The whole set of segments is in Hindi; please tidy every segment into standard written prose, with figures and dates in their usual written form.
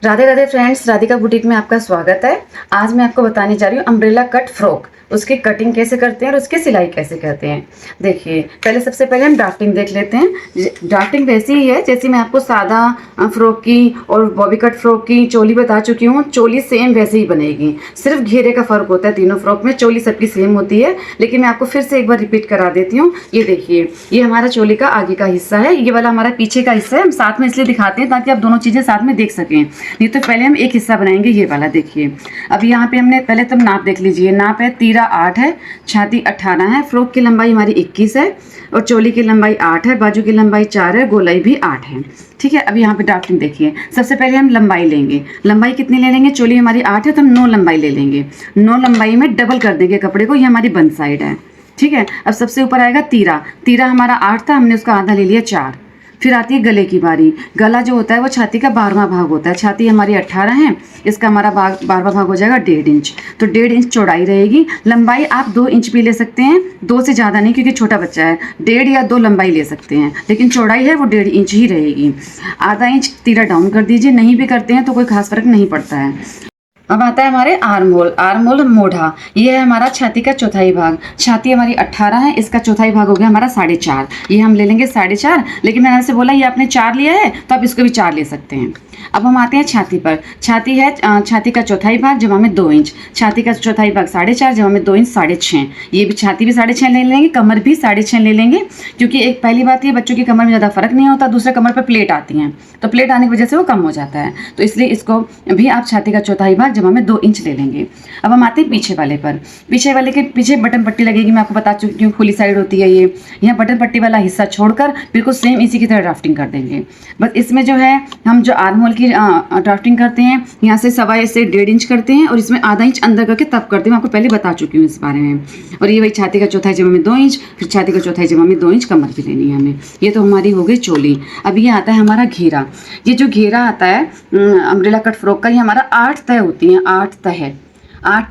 राधे राधे फ्रेंड्स, राधिका बुटीक में आपका स्वागत है। आज मैं आपको बताने जा रही हूँ अम्ब्रेला कट फ्रॉक, उसकी कटिंग कैसे करते हैं और उसकी सिलाई कैसे करते हैं। देखिए, सबसे पहले हम ड्राफ्टिंग देख लेते हैं। ड्राफ्टिंग वैसी ही है जैसी मैं आपको सादा फ्रॉक की और बॉबी कट फ्रॉक की चोली बता चुकी हूँ। चोली सेम वैसे ही बनेगी, सिर्फ घेरे का फर्क होता है। तीनों फ्रॉक में चोली सबकी सेम होती है, लेकिन मैं आपको फिर से एक बार रिपीट करा देती हूँ। ये देखिए, ये हमारा चोली का आगे का हिस्सा है, ये वाला हमारा पीछे का हिस्सा है। हम साथ में इसलिए दिखाते हैं ताकि आप दोनों चीज़ें साथ में देख सकें। नहीं तो पहले हम एक हिस्सा बनाएंगे, ये वाला। देखिए, अब यहाँ पे हमने पहले तुम नाप देख लीजिए। नाप है, तीरा 8 है, छाती 18 है, फ्रॉक की लंबाई हमारी 21 है और चोली की लंबाई 8 है, बाजू की लंबाई 4 है, गोलाई भी 8 है। ठीक है। अब यहाँ पे ड्राफ्टिंग देखिए, सबसे पहले हम लंबाई लेंगे। लंबाई कितनी ले लेंगे? चोली हमारी 8 है तो हम 9 लंबाई ले लेंगे। 9 लंबाई में डबल कर देंगे कपड़े को, ये हमारी बंद साइड है। ठीक है। अब सबसे ऊपर आएगा तीरा। तीरा हमारा 8 था, हमने उसका आधा ले लिया 4। फिर आती है गले की बारी। गला जो होता है वो छाती का 12वां भाग होता है। छाती हमारी 18 है, इसका हमारा 12वां भाग हो जाएगा 1.5 इंच। तो 1.5 इंच चौड़ाई रहेगी। लंबाई आप 2 इंच भी ले सकते हैं, 2 से ज़्यादा नहीं, क्योंकि छोटा बच्चा है। 1.5 या 2 लंबाई ले सकते हैं, लेकिन चौड़ाई है वो 1.5 इंच ही रहेगी। आधा इंच तीरा डाउन कर दीजिए। नहीं भी करते हैं तो कोई खास फर्क नहीं पड़ता है। अब आता है हमारे आर्म होल। आर्म होल मोढ़ा, ये है हमारा छाती का चौथाई भाग। छाती हमारी 18 है, इसका चौथाई भाग हो गया हमारा 4.5। ये हम ले लेंगे 4.5, लेकिन मैंने आपसे बोला ये आपने 4 लिया है तो आप इसको भी 4 ले सकते हैं। अब हम आते हैं छाती पर। छाती है, छाती का चौथाई भाग जमा में 2 इंच। छाती का चौथाई भाग 4.5 जमा में 2 इंच 6.5। ये भी छाती भी 6.5 ले लेंगे, कमर भी 6.5 ले लेंगे, क्योंकि एक पहली बात ये, बच्चों की कमर में ज़्यादा फर्क नहीं होता। दूसरे, कमर पर प्लेट आती हैं, तो प्लेट आने की वजह से वो कम हो जाता है। तो इसलिए इसको भी आप छाती का चौथाई भाग जमा में 2 इंच ले लेंगे। अब हम आते हैं पीछे वाले पर। पीछे वाले के पीछे बटन पट्टी लगेगी, मैं आपको बता चुकी हूँ, खुली साइड होती है ये। यहाँ बटन पट्टी वाला हिस्सा छोड़कर बिल्कुल सेम इसी की तरह ड्राफ्टिंग कर देंगे। बस इसमें जो है हम जो आर्म होल की ड्राफ्टिंग करते हैं, यहाँ से 1.25 से 1.5 इंच करते हैं और इसमें आधा इंच अंदर करके तब करते हैं। मैं आपको पहले बता चुकी हूँ इस बारे में। और ये वही छाती का चौथाई जमा में 2 इंच, फिर छाती का चौथाई जमा में 2 इंच कमर भी लेनी है हमें। ये तो हमारी हो गई चोली। अब ये आता है हमारा घेरा। ये जो घेरा आता है अम्ब्रेला कट फ्रॉक का, ये हमारा 8 तय होती हैं। 8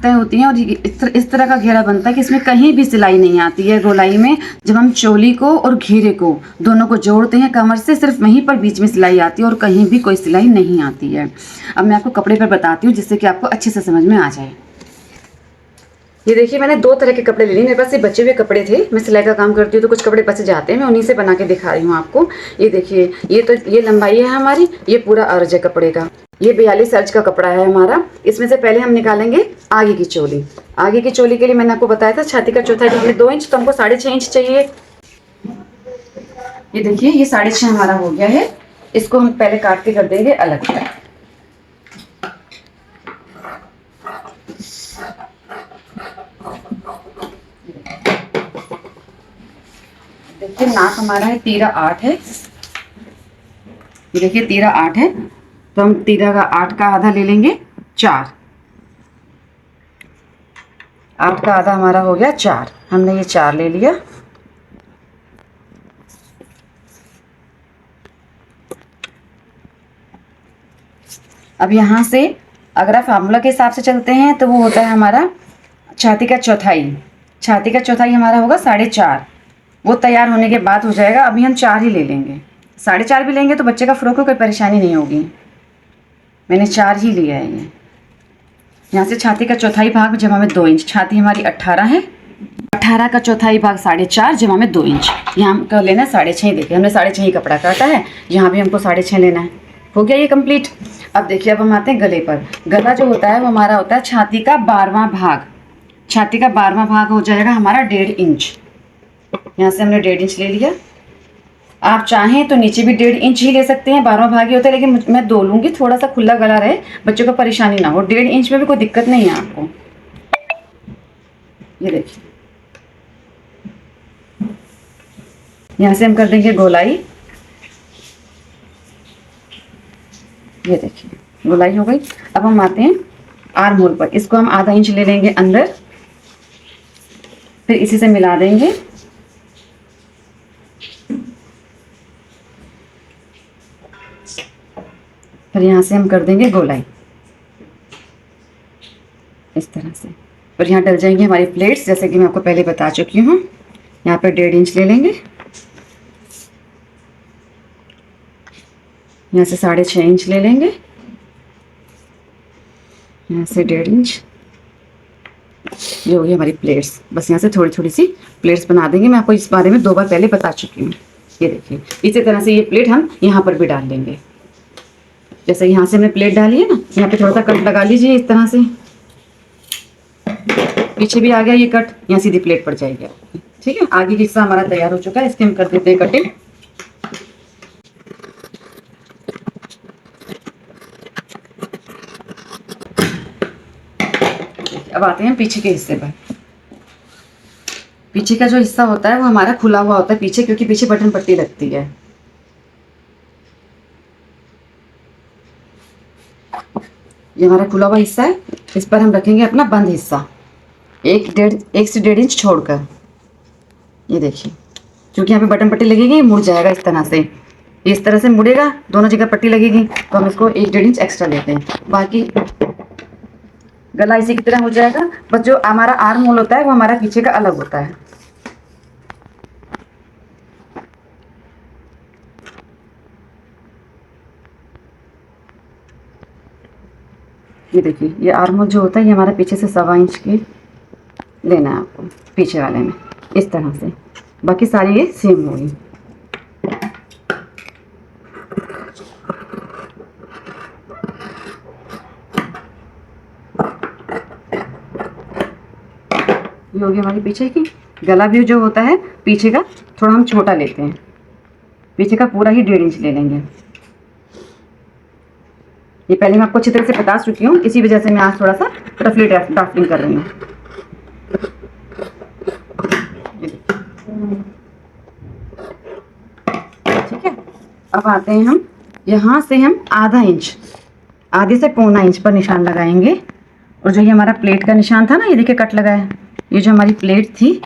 तय होती हैं और इस तरह का घेरा बनता है कि इसमें कहीं भी सिलाई नहीं आती है। गोलाई में जब हम चोली को और घेरे को दोनों को जोड़ते हैं कमर से, सिर्फ वहीं पर बीच में सिलाई आती है और कहीं भी कोई सिलाई नहीं आती है। अब मैं आपको कपड़े पर बताती हूँ जिससे कि आपको अच्छे से समझ में आ जाए। ये देखिए, मैंने 2 तरह के कपड़े ले लिए। मेरे पास ये बचे हुए कपड़े थे, मैं सिलाई का काम करती हूँ तो कुछ कपड़े बच जाते हैं, मैं उन्हीं से बना के दिखा रही हूँ आपको। ये देखिए, ये लंबाई है हमारी, ये पूरा अर्ज है कपड़े का। ये 42 अर्ज का कपड़ा है हमारा। इसमें से पहले हम निकालेंगे आगे की चोली। आगे की चोली के लिए मैंने आपको बताया था छाती का चौथाई भाग 2 इंच, तो हमको 6.5 इंच चाहिए। ये देखिए, ये 6.5 हमारा हो गया है। इसको हम पहले काट के कर देंगे अलग। देखिए, नाक हमारा है तीरा 8 है। ये देखिए, तीरा 8 है, तो हम तीरा का 8 का आधा ले लेंगे 4। 8 का आधा हमारा हो गया 4, हमने ये 4 ले लिया। अब यहाँ से अगर आप फार्मूला के हिसाब से चलते हैं तो वो होता है हमारा छाती का चौथाई। छाती का चौथाई हमारा होगा 4.5। वो तैयार होने के बाद हो जाएगा। अभी हम 4 ही ले लेंगे। 4.5 भी लेंगे तो बच्चे का फ्रॉक को कोई परेशानी नहीं होगी। मैंने 4 ही लिया है। ये यहाँ से छाती का चौथाई भाग जमा में 2 इंच। छाती हमारी 18 है, 18 का चौथाई भाग 4.5 जमा में 2 इंच। यहाँ हमको लेना है 6.5। देखिए, हमने 6.5 ही कपड़ा काटा है, यहाँ भी हमको 6.5 लेना है। हो गया ये कंप्लीट। अब देखिए, अब हम आते हैं गले पर। गला जो होता है वो हमारा होता है छाती का 12वां भाग। छाती का 12वां भाग हो जाएगा हमारा 1.5 इंच। यहाँ से हमने 1.5 इंच ले लिया। आप चाहें तो नीचे भी 1.5 इंच ही ले सकते हैं, 12वां भाग ही होता है, लेकिन मैं 2 लूँगी, थोड़ा सा खुला गला रहे, बच्चों को परेशानी ना हो। 1.5 इंच में भी कोई दिक्कत नहीं है आपको। ये देखिए, यहाँ से हम कर देंगे गोलाई। ये देखिए, गोलाई हो गई। अब हम आते हैं आर्म होल पर। इसको हम आधा इंच ले लेंगे अंदर, फिर इसी से मिला देंगे। फिर यहाँ से हम कर देंगे गोलाई इस तरह से। और यहाँ डल जाएंगे हमारी प्लेट्स, जैसे कि मैं आपको पहले बता चुकी हूँ। यहाँ पे 1.5 इंच ले लेंगे, यहाँ से 6.5 इंच ले लेंगे यहाँ से 1.5 इंच। ये हो गई हमारी प्लेट्स। बस यहाँ से थोड़ी थोड़ी सी प्लेट्स बना देंगे। मैं आपको इस बारे में 2 बार पहले बता चुकी हूँ। ये देखिए, इसी तरह से ये प्लेट हम यहाँ पर भी डाल लेंगे। जैसे यहाँ से हमने प्लेट डाली है ना, यहाँ पे थोड़ा सा कट लगा लीजिए इस तरह से। पीछे भी आ गया ये कट, यहाँ सीधी प्लेट पड़ जाएगी आपकी। ठीक है, आगे का हिस्सा हमारा तैयार हो चुका है, इसके हम कर देते हैं कटिंग। अब आते हैं पीछे के हिस्से पर। पीछे का जो हिस्सा होता है वो हमारा खुला हुआ होता है पीछे, क्योंकि पीछे बटन पट्टी लगती है। ये हमारा खुला हुआ हिस्सा है, इस पर हम रखेंगे अपना बंद हिस्सा 1 से 1.5 इंच छोड़कर। ये देखिए, क्योंकि यहाँ पे बटन पट्टी लगेगी, मुड़ जाएगा इस तरह से। इस तरह से मुड़ेगा, दोनों जगह पट्टी लगेगी, तो हम इसको 1-1.5 इंच एक्स्ट्रा लेते हैं। बाकी गला इसी की तरह हो जाएगा, बस जो हमारा आर्म होल होता है वो हमारा पीछे का अलग होता है। ये देखिए, ये आर्म होल जो होता है ये हमारा पीछे से 1.25 इंच की लेना है आपको, पीछे वाले में इस तरह से। बाकी सारी ये सेम होगी। ये होगी हमारी पीछे की। गला भी जो होता है पीछे का थोड़ा हम छोटा लेते हैं, पीछे का पूरा ही 1.5 इंच ले लेंगे। ये पहले मैं आपको अच्छी तरह से बता चुकी हूँ, इसी वजह से मैं आज थोड़ा सा रफली ड्राफ्टिंग कर रही हूँ। ठीक है, अब आते हैं हम यहाँ से हम आधा इंच, आधे से 1.25 इंच पर निशान लगाएंगे। और जो ये हमारा प्लेट का निशान था ना, ये देखिए कट लगा है, ये जो हमारी प्लेट थी,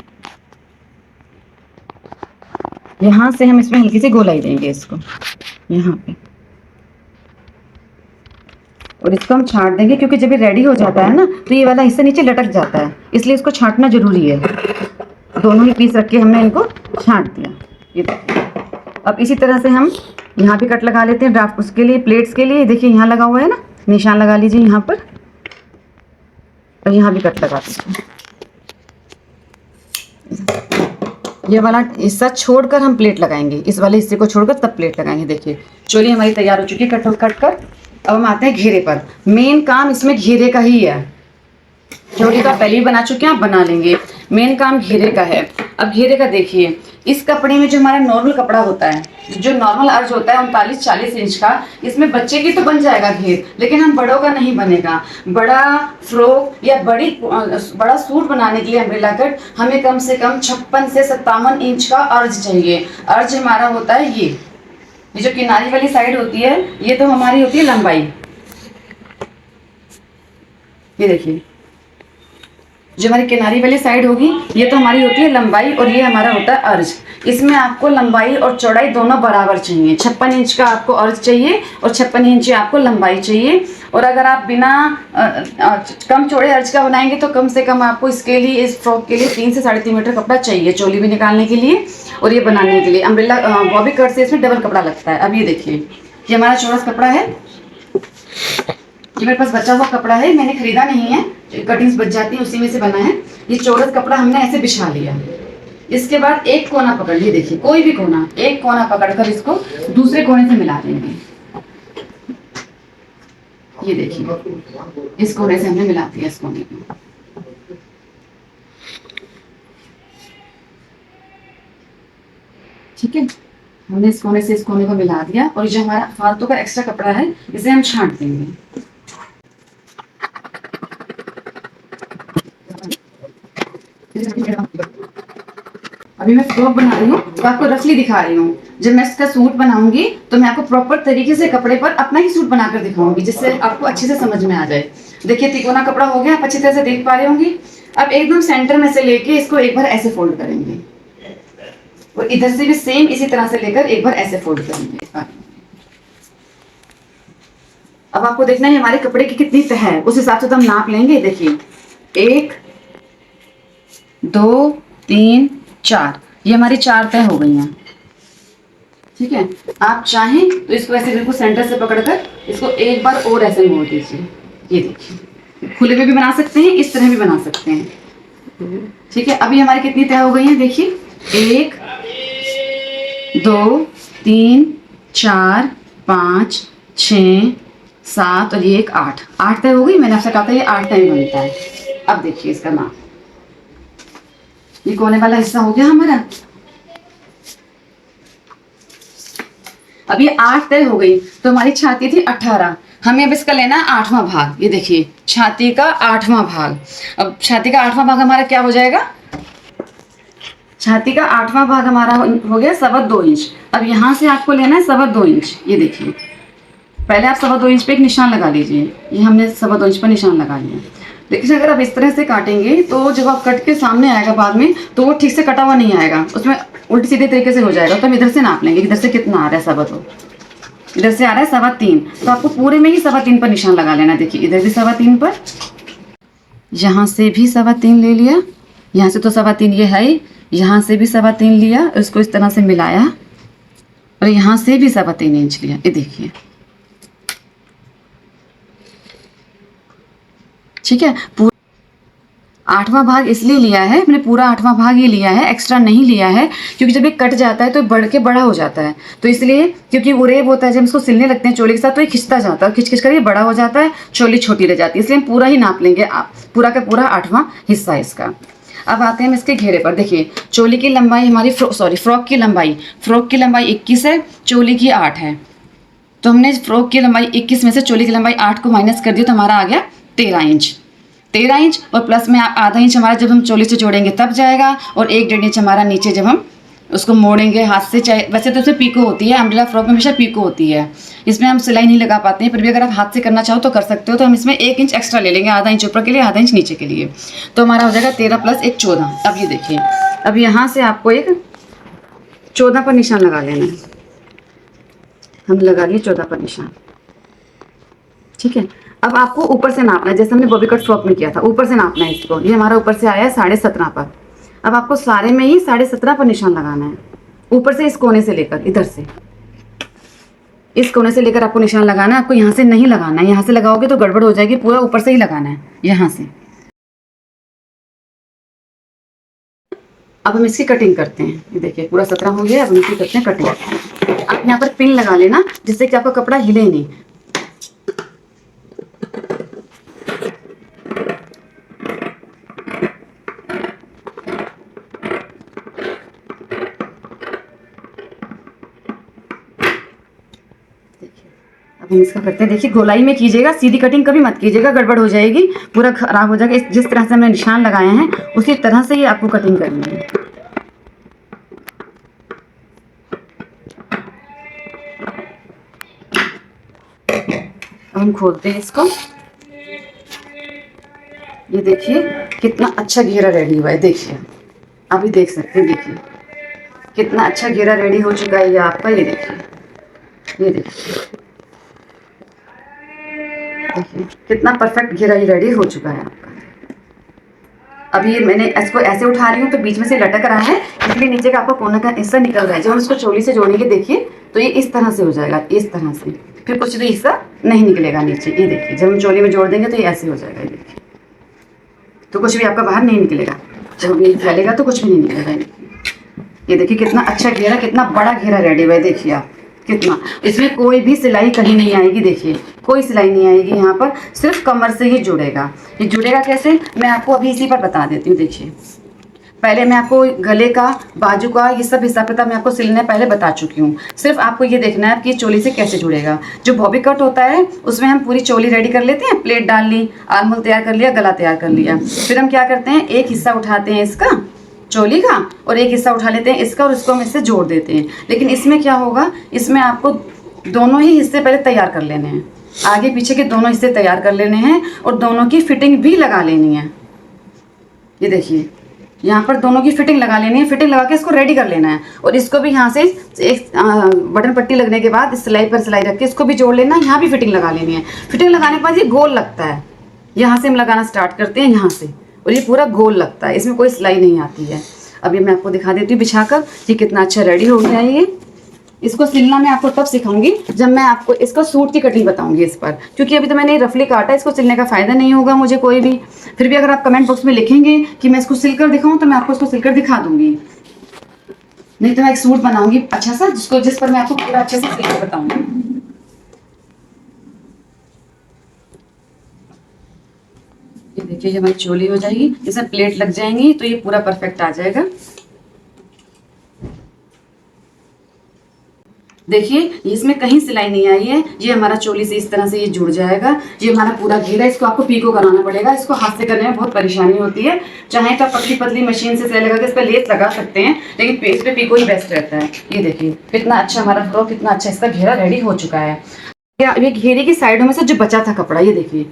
यहाँ से हम इसमें हल्की सी गोलाई देंगे इसको यहाँ पे, और इसको हम छांट देंगे, क्योंकि जब ये रेडी हो जाता है ना तो ये वाला हिस्सा नीचे लटक जाता है, इसलिए इसको छांटना जरूरी है। दोनों ही पीस रख के हमने इनको छांट दिया। ये देखिए, अब इसी तरह से हम यहाँ भी कट लगा लेते हैं ड्राफ्ट उसके लिए, प्लेट्स के लिए। देखिए यहाँ लगा हुआ है ना, निशान लगा लीजिए यहाँ पर, और यहाँ भी कट लगा दीजिए। ये वाला हिस्सा छोड़कर हम प्लेट लगाएंगे, इस वाले हिस्से को छोड़कर तब प्लेट लगाएंगे। देखिए चोली हमारी तैयार हो चुकी है कट कर। अब हम आते हैं घेरे पर। मेन काम इसमें घेरे का ही है। चोली तो आप पहले ही बना चुके हैं, आप बना लेंगे। मेन काम घेरे का है। अब घेरे का देखिए, इस कपड़े में जो हमारा नॉर्मल कपड़ा होता है, जो नॉर्मल अर्ज होता है 39-40 इंच का, इसमें बच्चे की तो बन जाएगा घेर, लेकिन हम बड़ों का नहीं बनेगा। बड़ा फ्रॉक या बड़ा सूट बनाने के लिए अम्ब्रेला कट हमें कम से कम 56 से 57 इंच का अर्ज चाहिए। अर्ज हमारा होता है ये जो किनारी वाली साइड होती है, ये तो हमारी होती है लंबाई। ये देखिए, जो हमारी किनारी वाली साइड होगी ये तो हमारी होती है लंबाई, और ये हमारा होता है अर्ज। इसमें आपको लंबाई और चौड़ाई दोनों बराबर चाहिए। 56 इंच का आपको अर्ज चाहिए और 56 इंच आपको लंबाई चाहिए। और अगर आप बिना कम चौड़े अर्ज का बनाएंगे तो कम से कम आपको इसके लिए, इस फ्रॉक के लिए 3 से 3.5 मीटर कपड़ा चाहिए, चोली भी निकालने के लिए और ये बनाने के लिए। अम्ब्रेला बॉबी कट से इसमें डबल कपड़ा लगता है। अब ये देखिए, ये हमारा चौरस कपड़ा है, ये मेरे पास बचा हुआ कपड़ा है, मैंने खरीदा नहीं है, कटिंग्स बच जाती है उसी में से बना है। ये चौरस कपड़ा हमने ऐसे बिछा लिया। इसके बाद एक कोना पकड़ लिए, देखिए कोई भी कोना, एक कोना पकड़कर इसको दूसरे कोने से मिला देंगे। ये देखिए, इस कोने से हमने मिला दिया, इस कोने को। ठीक है, हमने इस कोने से इस कोने को मिला दिया। और जो हमारा फालतू का एक्स्ट्रा कपड़ा है इसे हम छांट देंगे। अभी मैं फ्रॉक बना रही हूँ तो आपको रफली दिखा रही हूँ। जब मैं इसका सूट बनाऊंगी तो मैं आपको प्रॉपर तरीके से कपड़े पर अपना ही सूट बनाकर दिखाऊंगी, जिससे आपको अच्छे से समझ में आ जाए। देखिए तिकोना कपड़ा हो गया, आप अच्छी तरह से देख पा रहे होंगे। अब एकदम सेंटर में से लेके इसको एक बार ऐसे फोल्ड करेंगे, और इधर से भी सेम इसी तरह से लेकर एक बार ऐसे फोल्ड करेंगे। अब आपको देखना है हमारे कपड़े की कितनी तह है, उस हिसाब से तो हम नाप लेंगे। देखिए 1 2 3 4, ये हमारी 4 तह हो गई हैं। ठीक है, आप चाहें तो इसको ऐसे बिल्कुल सेंटर से पकड़कर इसको एक बार और ऐसे मोड़ दीजिए। ये देखिए, खुले में भी बना सकते हैं, इस तरह भी बना सकते हैं। ठीक है, अभी हमारी कितनी तय हो गई हैं देखिए, 1 2 3 4 5 6 7 और ये एक 8 तय हो गई। मैंने आपसे कहा था ये 8 टाइम बनता है। अब देखिए इसका नाप, ये कोने वाला हिस्सा हो गया हमारा। अब ये 8 तय हो गई, तो हमारी छाती थी 18, हमें अब इसका लेना है 8वां भाग। ये देखिए छाती का 8वां भाग। अब छाती का 8वां भाग हमारा क्या हो जाएगा, छाती का 8वां भाग हमारा हो गया 2.25 इंच। अब यहाँ से आपको लेना है 2.25 इंच। ये देखिए, पहले आप 2.25 इंच पे एक निशान लगा लीजिए। ये हमने 2.25 इंच पर निशान लगा लिया। देखिए अगर आप इस तरह से काटेंगे तो जब आप कट के सामने आएगा बाद में, तो वो ठीक से कटा हुआ नहीं आएगा, उसमें उल्टी सीधे तरीके से हो जाएगा। तो हम इधर से नाप लेंगे, इधर से कितना आ रहा है 2.25, इधर से आ रहा है 3.25, तो आपको पूरे में ही 3.25 पर निशान लगा लेना। देखिए इधर भी 3.25 पर, यहाँ से भी 3.25 ले लिया, यहाँ से तो 3.25 ये है, यहाँ से भी 3.25 लिया, उसको इस तरह से मिलाया और यहाँ से भी 3.25 इंच लिया। ये देखिए ठीक है, 8वां भाग इसलिए लिया है मैंने, पूरा 8वां भाग ही लिया है, एक्स्ट्रा नहीं लिया है, क्योंकि जब ये कट जाता है तो बढ़ के बड़ा हो जाता है। तो इसलिए, क्योंकि उरेब होता है जब इसको सिलने लगते हैं चोली के साथ, तो ये खिंचता जाता है, खिंच खिंच कर ये बड़ा हो जाता है, चोली छोटी रह जाती है। इसलिए हम पूरा ही नाप लेंगे, पूरा का पूरा 8वां हिस्सा इसका। अब आते हैं हम इसके घेरे पर। देखिए चोली की लंबाई हमारी फ्रॉक की लंबाई 21 है, चोली की 8 है। तो हमने फ्रॉक की लंबाई 21 में से चोली की लंबाई 8 को माइनस कर दिया, तो हमारा आ गया 13 इंच और प्लस में आधा इंच हमारा जब हम चोली से जोड़ेंगे तब जाएगा, और 1-1.5 इंच हमारा नीचे जब हम उसको मोड़ेंगे हाथ से। चाहे वैसे तो उसमें पीको होती है, अम्ब्रेला फ्रॉक में हमेशा पीको होती है, इसमें हम सिलाई नहीं लगा पाते हैं, फिर भी अगर आप हाथ से करना चाहो तो कर सकते हो। तो हम इसमें 1 इंच एक्स्ट्रा ले लेंगे, आधा इंच ऊपर के लिए, आधा इंच नीचे के लिए, तो हमारा हो जाएगा 13 + 1 14। अब ये देखिए, अब यहाँ से आपको एक 14 पर निशान लगा लेना है। हम लगा लिए 14 पर निशान। ठीक है, अब आपको ऊपर से नापना है, जैसे हमने बॉबी कट फ्रॉक में किया था, ऊपर से नापना है इसको। ये हमारा ऊपर से आया है 17.5 पर। अब आपको सारे में ही 17.5 पर निशान लगाना है, ऊपर से इस कोने से लेकर, इधर से इस कोने से लेकर आपको निशान लगाना है। आपको यहाँ से नहीं लगाना है, यहाँ से लगाओगे तो गड़बड़ हो जाएगी, पूरा ऊपर से ही लगाना है यहाँ से। अब हम इसकी कटिंग करते हैं। ये देखिए पूरा 17 हो गया, अब हम इसकी करते हैं कटिंग। आप यहाँ पर पिन लगा लेना, जिससे कि आपका कपड़ा हिले नहीं। अब हम इसका करते हैं। देखिए गोलाई में कीजिएगा, सीधी कटिंग कभी मत कीजिएगा, गड़बड़ हो जाएगी, पूरा खराब हो जाएगा। जिस तरह से हमने निशान लगाए हैं उसी तरह से ही आपको कटिंग करनी है। अब हम खोलते हैं इसको। ये देखिए कितना अच्छा घेरा रेडी हुआ है। देखिए अभी देख सकते हैं, देखिए कितना अच्छा घेरा रेडी हो चुका है ये आपका। ये देखिए, ये देखिए, देखिए कितना परफेक्ट घेरा ही रेडी हो चुका है आपका। अभी ये मैंने इसको ऐसे उठा रही हूँ तो बीच में से लटक रहा है, इसलिए नीचे का आपका कोना का हिस्सा निकल रहा है। जब हम इसको चोली से जोड़ेंगे देखिए तो ये इस तरह से हो जाएगा, इस तरह से, फिर कुछ भी हिस्सा नहीं निकलेगा नीचे। ये देखिए जब हम चोली में जोड़ देंगे तो ये ऐसे हो जाएगा। ये देखिए, तो कुछ भी आपका बाहर नहीं निकलेगा, जब ये फैलेगा तो कुछ भी नहीं निकलेगा। ये देखिए कितना अच्छा घेरा, कितना बड़ा घेरा रेडी हुआ है। देखिए आप कितना, इसमें कोई भी सिलाई कहीं नहीं आएगी। देखिए कोई सिलाई नहीं आएगी यहाँ पर, सिर्फ कमर से ही जुड़ेगा। ये जुड़ेगा कैसे, मैं आपको अभी इसी पर बता देती हूँ। देखिए पहले मैं आपको गले का, बाजू का, ये सब हिसाब किताब मैं आपको सिलने पहले बता चुकी हूँ। सिर्फ आपको ये देखना है कि चोली से कैसे जुड़ेगा। जो बॉबी कट होता है उसमें हम पूरी चोली रेडी कर लेते हैं, प्लेट डाल ली, आर्महोल तैयार कर लिया, गला तैयार कर लिया। फिर हम क्या करते हैं, एक हिस्सा उठाते हैं इसका चोली का और एक हिस्सा उठा लेते हैं इसका, और इसको हम इससे जोड़ देते हैं। लेकिन इसमें क्या होगा, इसमें आपको दोनों ही हिस्से पहले तैयार कर लेने हैं, आगे पीछे के दोनों हिस्से तैयार कर लेने हैं और दोनों की फिटिंग भी लगा लेनी है। ये देखिए यहाँ पर दोनों की फिटिंग लगा लेनी है, फिटिंग लगा के इसको रेडी कर लेना है। और इसको भी यहाँ से एक बटन पट्टी लगने के बाद इस सिलाई पर सिलाई रख के इसको भी जोड़ लेना है, यहाँ भी फिटिंग लगा लेनी है। फिटिंग लगाने के बाद ये गोल लगता है, यहाँ से हम लगाना स्टार्ट करते हैं यहाँ से, और ये पूरा गोल लगता है, इसमें कोई सिलाई नहीं आती है। अब ये मैं आपको दिखा देती हूँ बिछाकर, ये कितना अच्छा रेडी हो गया है। इसको सिलना मैं आपको तब सिखाऊंगी जब मैं आपको इसको सूट की कटिंग बताऊंगी इस पर, क्योंकि अभी तो मैंने रफली काटा, इसको सिलने का फ़ायदा नहीं होगा मुझे कोई भी। फिर भी अगर आप कमेंट बॉक्स में लिखेंगे कि मैं इसको सिलकर दिखाऊं तो मैं आपको इसको सिलकर दिखा दूंगी, नहीं तो मैं एक सूट बनाऊंगी अच्छा सा जिस पर मैं आपको पूरा अच्छे से सिलकर बताऊंगी। ये देखिए ये हमारी चोली हो जाएगी, इसमें प्लेट लग जाएंगी तो ये पूरा परफेक्ट आ जाएगा। देखिए इसमें कहीं सिलाई नहीं आई है, ये हमारा चोली से इस तरह से ये जुड़ जाएगा। ये हमारा पूरा घेरा, इसको आपको पीको कराना पड़ेगा, इसको हाथ से करने में बहुत परेशानी होती है। चाहे तो आप पतली पतली मशीन से सिलाई लगा के इस पर लेस लगा सकते हैं, लेकिन पेज पे पीको ही बेस्ट रहता है। ये देखिए कितना अच्छा हमारा फ्रॉक, कितना अच्छा इसका घेरा रेडी हो चुका है। ये घेरे की साइडों में से जो बचा था कपड़ा, ये देखिए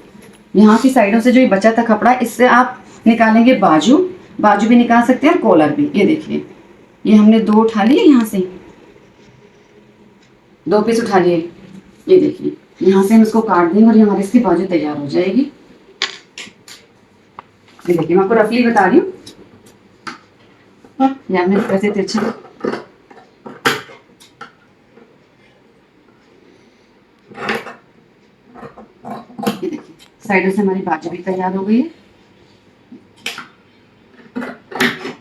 यहाँ की साइडों से जो ये बचा था कपड़ा, इससे आप निकालेंगे बाजू, बाजू भी निकाल सकते हैं और कॉलर भी। ये देखिए ये हमने 2 उठा लिए, यहाँ से 2 पीस उठा लिए। ये देखिए यहाँ से हम इसको काट देंगे और ये हमारी इसकी बाजू तैयार हो जाएगी। ये देखिए मैं आपको रफली बता रही हूँ, ये हमने कैसे तिरछा, ये देखिए साइडों से हमारी बाजू भी तैयार हो गई है।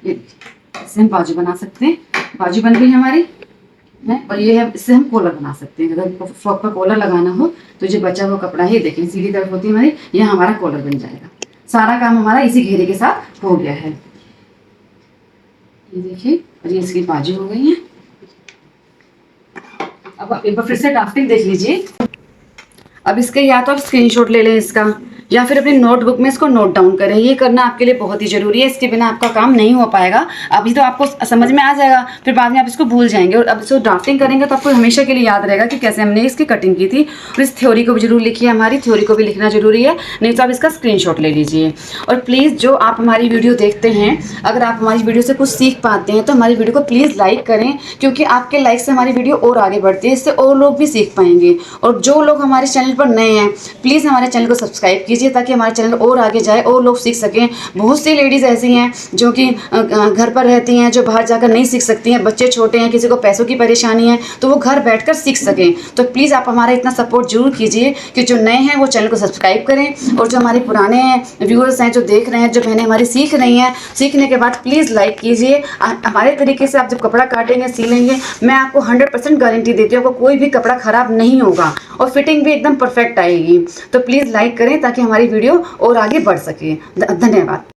ये देखिए इससे हम बाजू बना सकते हैं, बाजू बन गई हमारी है। और ये है, इससे हम कॉलर बना सकते हैं। अगर फ्रॉक पर कॉलर लगाना हो तो जो बचा हुआ कपड़ा है, देखिए सीधी तरफ होती है हमारी, ये हमारा कॉलर बन जाएगा। सारा काम हमारा इसी घेरे के साथ हो गया है। ये देखिए और ये इसकी बाजू हो गई है। अब आप एक बार फिर से ड्राफ्टिंग देख लीजिए। अब इसके या तो आप स्क्रीनशॉट ले लें इसका, या फिर अपनी नोटबुक में इसको नोट डाउन करें। ये करना आपके लिए बहुत ही ज़रूरी है, इसके बिना आपका काम नहीं हो पाएगा। अभी तो आपको समझ में आ जाएगा, फिर बाद में आप इसको भूल जाएंगे, और अब इसको ड्राफ्टिंग करेंगे तो आपको हमेशा के लिए याद रहेगा कि कैसे हमने इसकी कटिंग की थी। और इस थ्योरी को भी जरूर लिखिए, हमारी थ्योरी को भी लिखना जरूरी है, नहीं तो आप इसका स्क्रीनशॉट ले लीजिए। और प्लीज़ जो आप हमारी वीडियो देखते हैं, अगर आप हमारी वीडियो से कुछ सीख पाते हैं तो हमारी वीडियो को प्लीज़ लाइक करें, क्योंकि आपके लाइक से हमारी वीडियो और आगे बढ़ती है, इससे और लोग भी सीख पाएंगे। और जो लोग हमारे चैनल पर नए हैं, प्लीज़ हमारे चैनल को सब्सक्राइब कीजिए, ताकि हमारे चैनल और आगे जाए और लोग सीख सकें। बहुत सी लेडीज़ ऐसी हैं जो कि घर पर रहती हैं, जो बाहर जाकर नहीं सीख सकती हैं, बच्चे छोटे हैं, किसी को पैसों की परेशानी है, तो वो घर बैठकर सीख सकें। तो प्लीज़ आप हमारा इतना सपोर्ट जरूर कीजिए कि जो नए हैं वो चैनल को सब्सक्राइब करें, और जो हमारे पुराने व्यूअर्स हैं, जो देख रहे हैं, जो बहनें हमारी सीख रही हैं, सीखने के बाद प्लीज़ लाइक कीजिए। हमारे तरीके से आप जब कपड़ा काटेंगे, सिलेंगे, मैं आपको 100% गारंटी देती हूँ, आपको कोई भी कपड़ा ख़राब नहीं होगा और फिटिंग भी एकदम परफेक्ट आएगी। तो प्लीज़ लाइक करें ताकि हमारी वीडियो और आगे बढ़ सके। धन्यवाद।